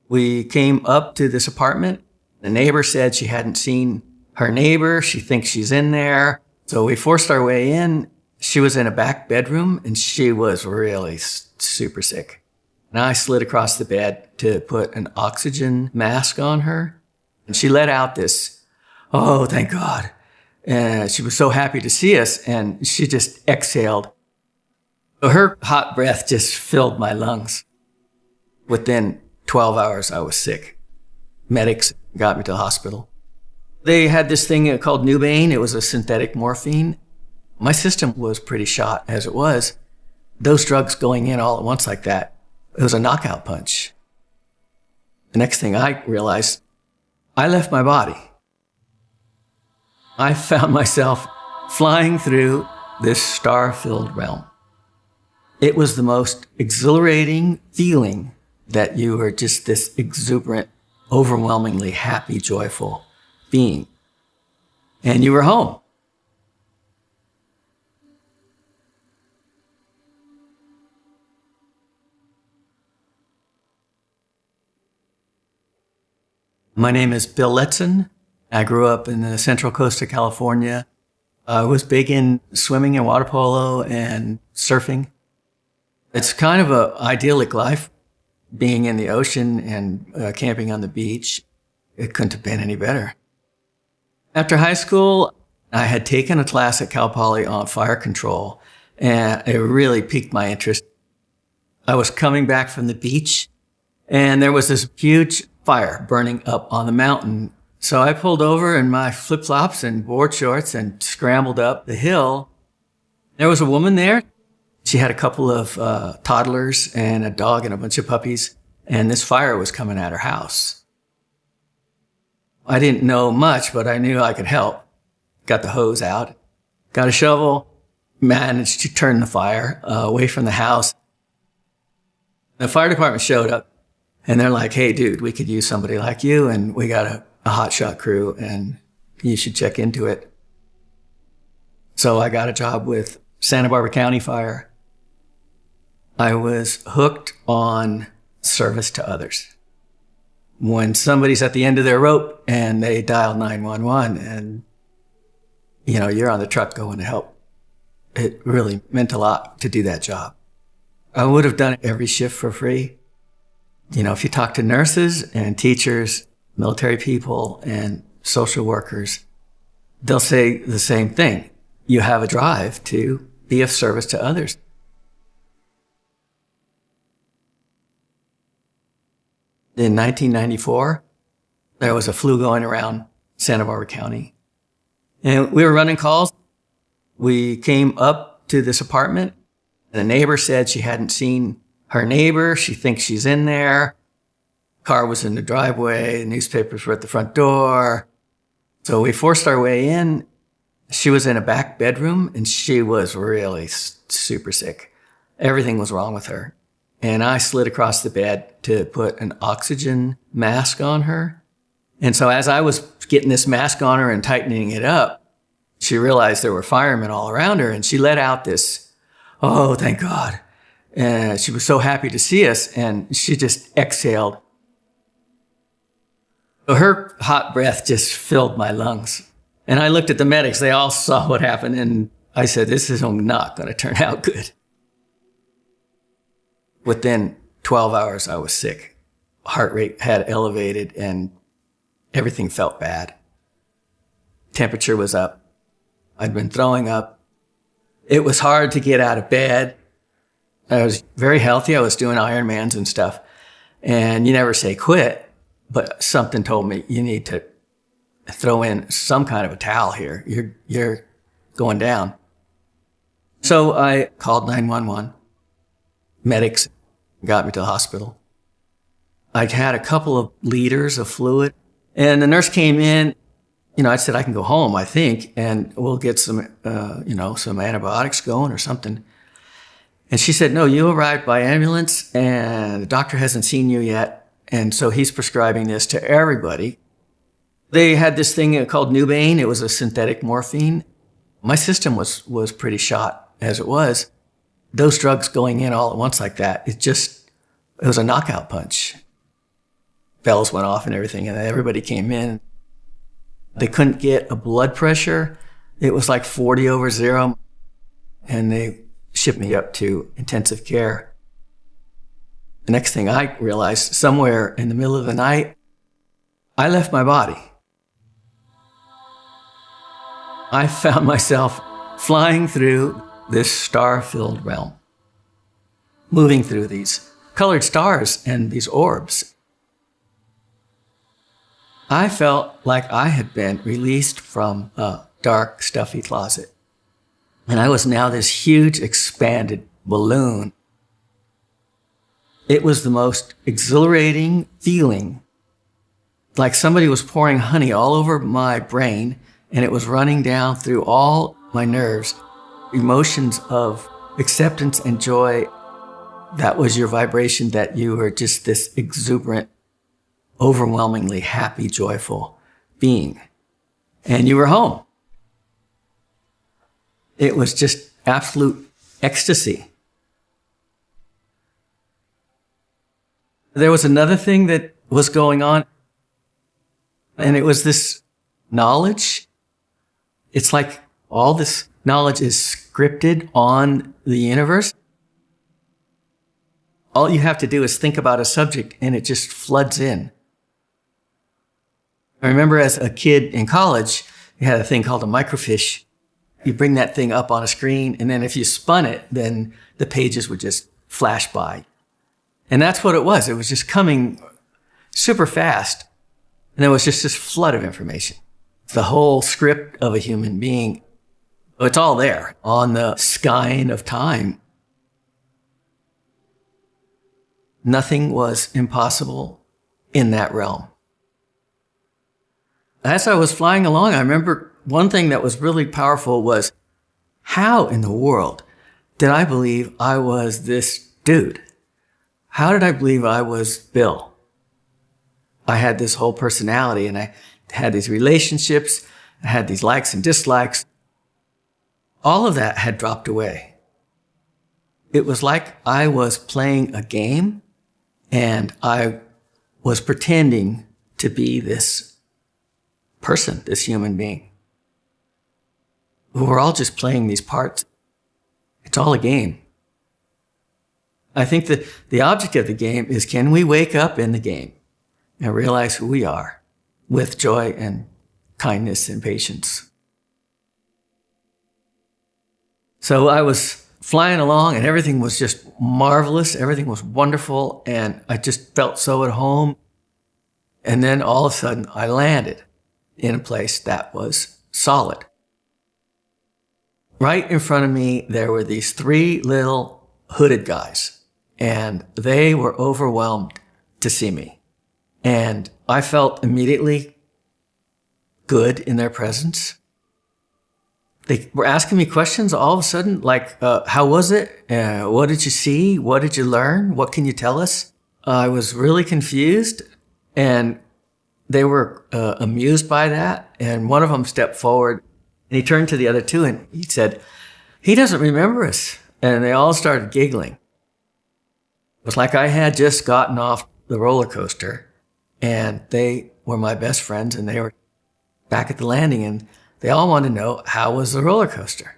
We came up to this apartment. The neighbor said she hadn't seen her neighbor. She thinks she's in there. So we forced our way in. She was in a back bedroom and she was really super sick. And I slid across the bed to put an oxygen mask on her. And she let out this, "Oh, thank God." And she was so happy to see us, and she just exhaled. Her hot breath just filled my lungs. Within 12 hours, I was sick. Medics got me to the hospital. They had this thing called Nubain. It was a synthetic morphine. My system was pretty shot as it was. Those drugs going in all at once like that, it was a knockout punch. The next thing I realized, I left my body. I found myself flying through this star-filled realm. It was the most exhilarating feeling that you were just this exuberant, overwhelmingly happy, joyful being. And you were home. My name is Bill Letson. I grew up in the central coast of California. I was big in swimming and water polo and surfing. It's kind of an idyllic life, being in the ocean and camping on the beach. It couldn't have been any better. After high school, I had taken a class at Cal Poly on fire control, and it really piqued my interest. I was coming back from the beach, and there was this huge fire burning up on the mountain. So I pulled over in my flip-flops and board shorts and scrambled up the hill. There was a woman there. She had a couple of toddlers and a dog and a bunch of puppies, and this fire was coming at her house. I didn't know much, but I knew I could help. Got the hose out, got a shovel, managed to turn the fire away from the house. The fire department showed up, and they're like, "Hey, dude, we could use somebody like you, and we got a hotshot crew, and you should check into it." So I got a job with Santa Barbara County Fire. I was hooked on service to others. When somebody's at the end of their rope and they dial 911 and, you're on the truck going to help, it really meant a lot to do that job. I would have done every shift for free. If you talk to nurses and teachers, military people and social workers, they'll say the same thing. You have a drive to be of service to others. In 1994, there was a flu going around Santa Barbara County. And we were running calls. We came up to this apartment. And the neighbor said she hadn't seen her neighbor. She thinks she's in there. Car was in the driveway. The newspapers were at the front door. So we forced our way in. She was in a back bedroom, and she was really super sick. Everything was wrong with her. And I slid across the bed to put an oxygen mask on her. And so as I was getting this mask on her and tightening it up, she realized there were firemen all around her, and she let out this, "Oh, thank God." And she was so happy to see us, and she just exhaled. Her hot breath just filled my lungs. And I looked at the medics. They all saw what happened, and I said, "This is not going to turn out good." Within 12 hours, I was sick. Heart rate had elevated, and everything felt bad. Temperature was up. I'd been throwing up. It was hard to get out of bed. I was very healthy. I was doing Ironmans and stuff. And you never say quit, but something told me you need to throw in some kind of a towel here. You're going down. So I called 911. Medics got me to the hospital. I had a couple of liters of fluid, and the nurse came in. I said, "I can go home, I think, and we'll get some antibiotics going or something." And she said, "No, you arrived by ambulance, and the doctor hasn't seen you yet, and so he's prescribing this to everybody." They had this thing called Nubain. It was a synthetic morphine. My system was pretty shot as it was. Those drugs going in all at once like that, it was a knockout punch. bells went off and everything, and everybody came in. They couldn't get a blood pressure. It was like 40 over zero, and they shipped me up to intensive care. The next thing I realized, somewhere in the middle of the night, I left my body. I found myself flying through this star-filled realm, moving through these colored stars and these orbs. I felt like I had been released from a dark, stuffy closet. And I was now this huge, expanded balloon. It was the most exhilarating feeling, like somebody was pouring honey all over my brain, and it was running down through all my nerves. Emotions of acceptance and joy. That was your vibration, that you were just this exuberant, overwhelmingly happy, joyful being. And you were home. It was just absolute ecstasy. There was another thing that was going on, and it was this knowledge. It's like all this knowledge is scripted on the universe. All you have to do is think about a subject, and it just floods in. I remember as a kid in college, you had a thing called a microfiche. You bring that thing up on a screen, and then if you spun it, then the pages would just flash by. And that's what it was. It was just coming super fast. And there was just this flood of information. The whole script of a human being, it's all there on the skein of time. Nothing was impossible in that realm. As I was flying along, I remember one thing that was really powerful was, how in the world did I believe I was this dude? How did I believe I was Bill? I had this whole personality, and I had these relationships. I had these likes and dislikes. All of that had dropped away. It was like I was playing a game, and I was pretending to be this person, this human being. We're all just playing these parts. It's all a game. I think that the object of the game is, can we wake up in the game and realize who we are with joy and kindness and patience? So I was flying along, and everything was just marvelous. Everything was wonderful, and I just felt so at home. And then all of a sudden, I landed in a place that was solid. Right in front of me, there were these three little hooded guys. And they were overwhelmed to see me. And I felt immediately good in their presence. They were asking me questions all of a sudden, like, how was it? What did you see? What did you learn? What can you tell us? I was really confused, and they were amused by that. And one of them stepped forward, and he turned to the other two, and he said, "He doesn't remember us." And they all started giggling. It was like I had just gotten off the roller coaster, and they were my best friends, and they were back at the landing, and they all wanted to know, how was the roller coaster?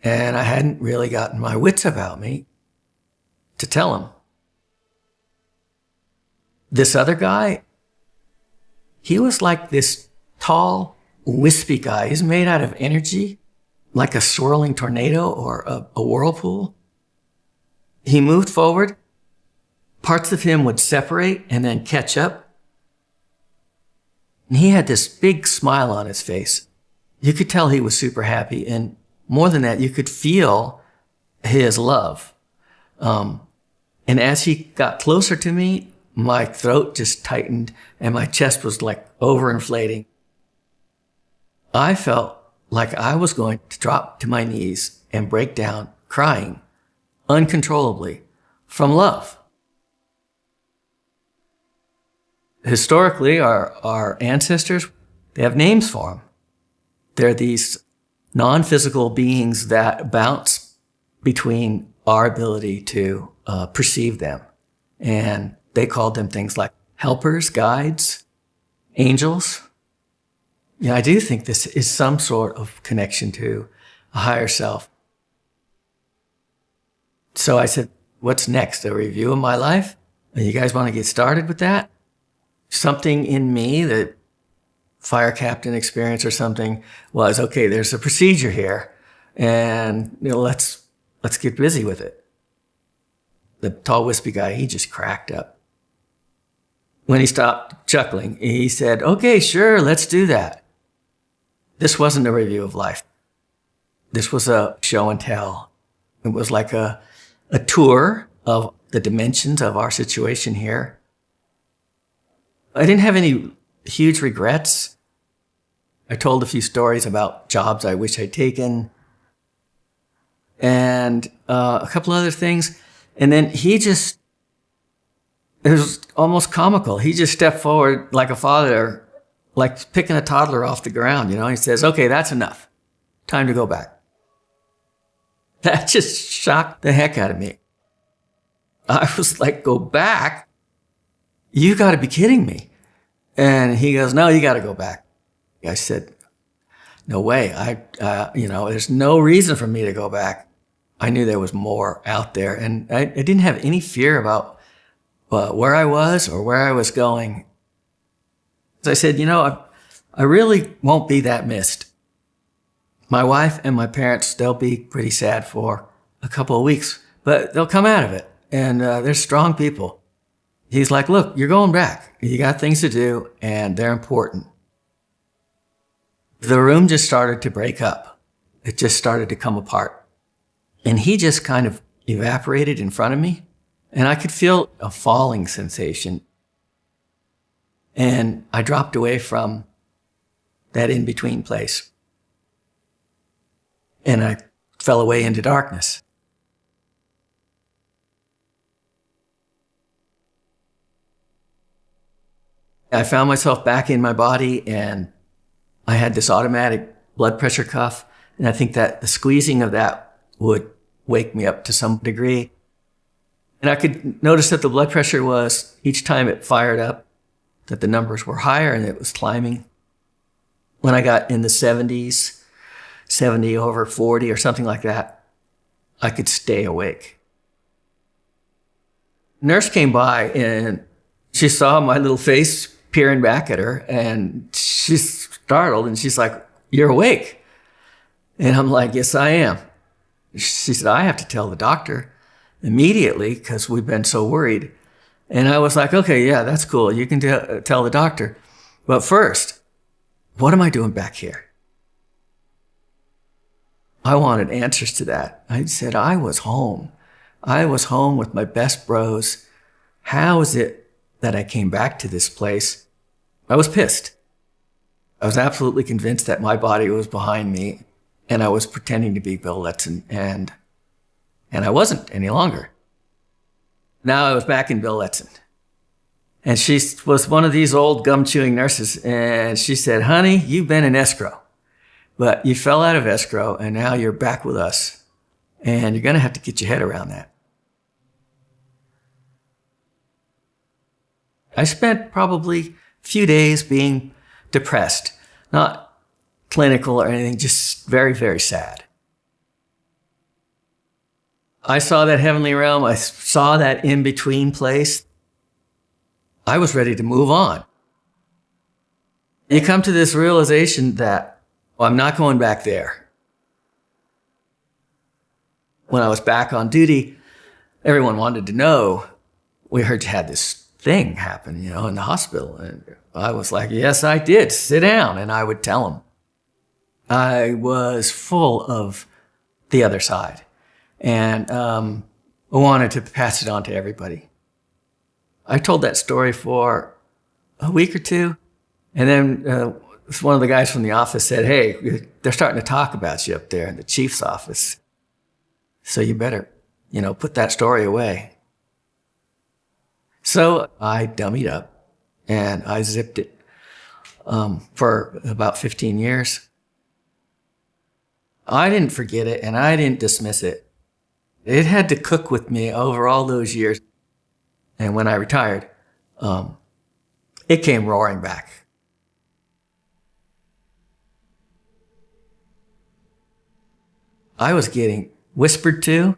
And I hadn't really gotten my wits about me to tell them. This other guy, he was like this tall, wispy guy. He's made out of energy, like a swirling tornado or a whirlpool. He moved forward. Parts of him would separate and then catch up. And he had this big smile on his face. You could tell he was super happy. And more than that, you could feel his love. And as he got closer to me, my throat just tightened and my chest was like overinflating. I felt like I was going to drop to my knees and break down crying uncontrollably from love. Historically, our ancestors, they have names for them. They're these non-physical beings that bounce between our ability to perceive them. And they called them things like helpers, guides, angels. Yeah, I do think this is some sort of connection to a higher self. So I said, what's next? A review of my life? You guys want to get started with that? Something in me, that fire captain experience or something, was, okay, there's a procedure here, and let's get busy with it. The tall, wispy guy, he just cracked up. When he stopped chuckling, he said, okay, sure, let's do that. This wasn't a review of life. This was a show and tell. It was like a tour of the dimensions of our situation here. I didn't have any huge regrets. I told a few stories about jobs I wish I'd taken and a couple other things. And then it was almost comical. He just stepped forward like a father, like picking a toddler off the ground. He says, okay, that's enough. Time to go back. That just shocked the heck out of me. I was like, go back? You got to be kidding me. And he goes, no, you got to go back. I said, no way. There's no reason for me to go back. I knew there was more out there. And I didn't have any fear about where I was or where I was going. So I said, I really won't be that missed. My wife and my parents, they'll be pretty sad for a couple of weeks, but they'll come out of it. And they're strong people. He's like, look, you're going back. You got things to do, and they're important. The room just started to break up. It just started to come apart. And he just kind of evaporated in front of me, and I could feel a falling sensation. And I dropped away from that in-between place. And I fell away into darkness. I found myself back in my body, and I had this automatic blood pressure cuff. And I think that the squeezing of that would wake me up to some degree. And I could notice that the blood pressure was, each time it fired up, that the numbers were higher and it was climbing. When I got in the 70s, 70 over 40 or something like that, I could stay awake. Nurse came by and she saw my little face peering back at her, and she's startled, and she's like, you're awake? And I'm like, yes, I am. She said, I have to tell the doctor immediately because we've been so worried. And I was like, okay, yeah, that's cool. You can tell the doctor. But first, what am I doing back here? I wanted answers to that. I said, I was home. I was home with my best bros. How is it that I came back to this place? I was pissed. I was absolutely convinced that my body was behind me, and I was pretending to be Bill Letson, and I wasn't any longer. Now I was back in Bill Letson. And she was one of these old gum-chewing nurses, and she said, honey, you've been in escrow, but you fell out of escrow, and now you're back with us, and you're going to have to get your head around that. I spent probably a few days being depressed, not clinical or anything, just very, very sad. I saw that heavenly realm. I saw that in-between place. I was ready to move on. You come to this realization that, well, I'm not going back there. When I was back on duty, everyone wanted to know, we heard you had this thing happen, in the hospital. And I was like, yes, I did. Sit down. And I would tell them. I was full of the other side. And I wanted to pass it on to everybody. I told that story for a week or two. And then one of the guys from the office said, hey, they're starting to talk about you up there in the chief's office. So you better, put that story away. So I dummied up and I zipped it for about 15 years. I didn't forget it and I didn't dismiss it. It had to cook with me over all those years. And when I retired, it came roaring back. I was getting whispered to.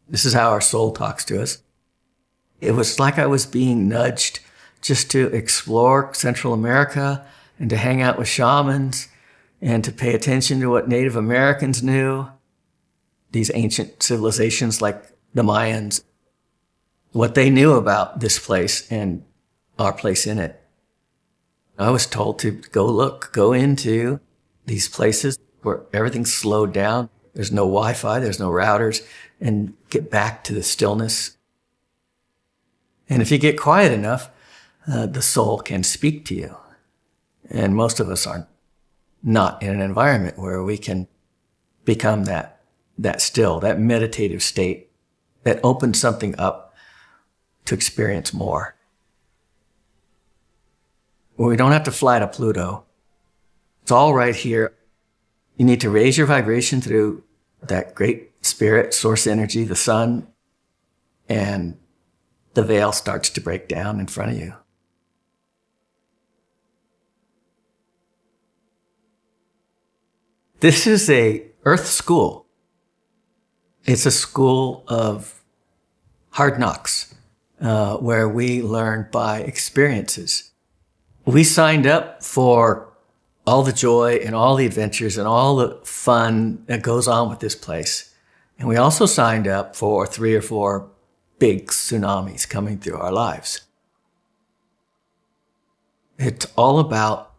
This is how our soul talks to us. It was like I was being nudged just to explore Central America and to hang out with shamans and to pay attention to what Native Americans knew, these ancient civilizations like the Mayans, what they knew about this place and our place in it. I was told to go into these places where everything's slowed down. There's no Wi-Fi, there's no routers, and get back to the stillness. And if you get quiet enough, the soul can speak to you. And most of us are not in an environment where we can become that still, that meditative state that opens something up to experience more. Well, we don't have to fly to Pluto. It's all right here. You need to raise your vibration through that great spirit, source energy, the sun, and the veil starts to break down in front of you. This is a earth school. It's a school of hard knocks, where we learn by experiences. We signed up for all the joy and all the adventures and all the fun that goes on with this place. And we also signed up for 3 or 4 big tsunamis coming through our lives. It's all about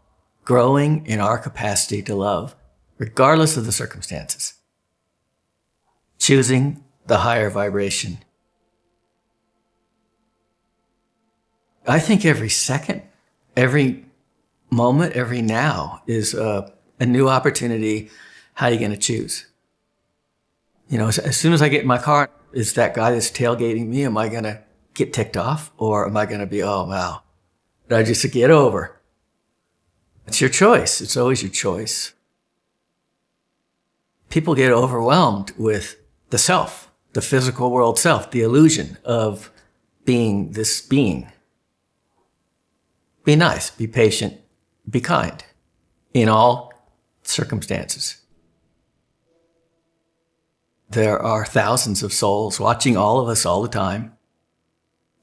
growing in our capacity to love, regardless of the circumstances. Choosing the higher vibration. I think every second, every moment, every now is a new opportunity. How are you going to choose? You know, as soon as I get in my car, is that guy that's tailgating me, am I going to get ticked off? Or am I going to be, oh, wow, did I just get over? It's your choice. It's always your choice. People get overwhelmed with the self, the physical world self, the illusion of being this being. Be nice, be patient, be kind in all circumstances. There are thousands of souls watching all of us all the time.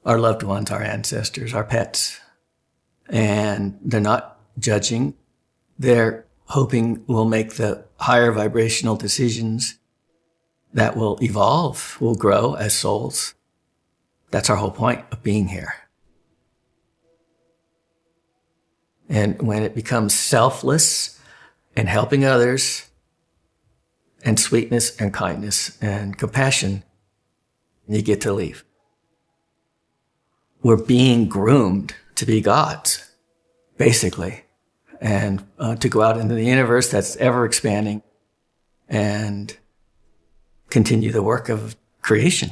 Our loved ones, our ancestors, our pets. And they're not judging. They're hoping we'll make the higher vibrational decisions that will evolve, will grow as souls. That's our whole point of being here. And when it becomes selfless and helping others and sweetness and kindness and compassion, you get to leave. We're being groomed to be gods, basically, and to go out into the universe that's ever expanding and continue the work of creation.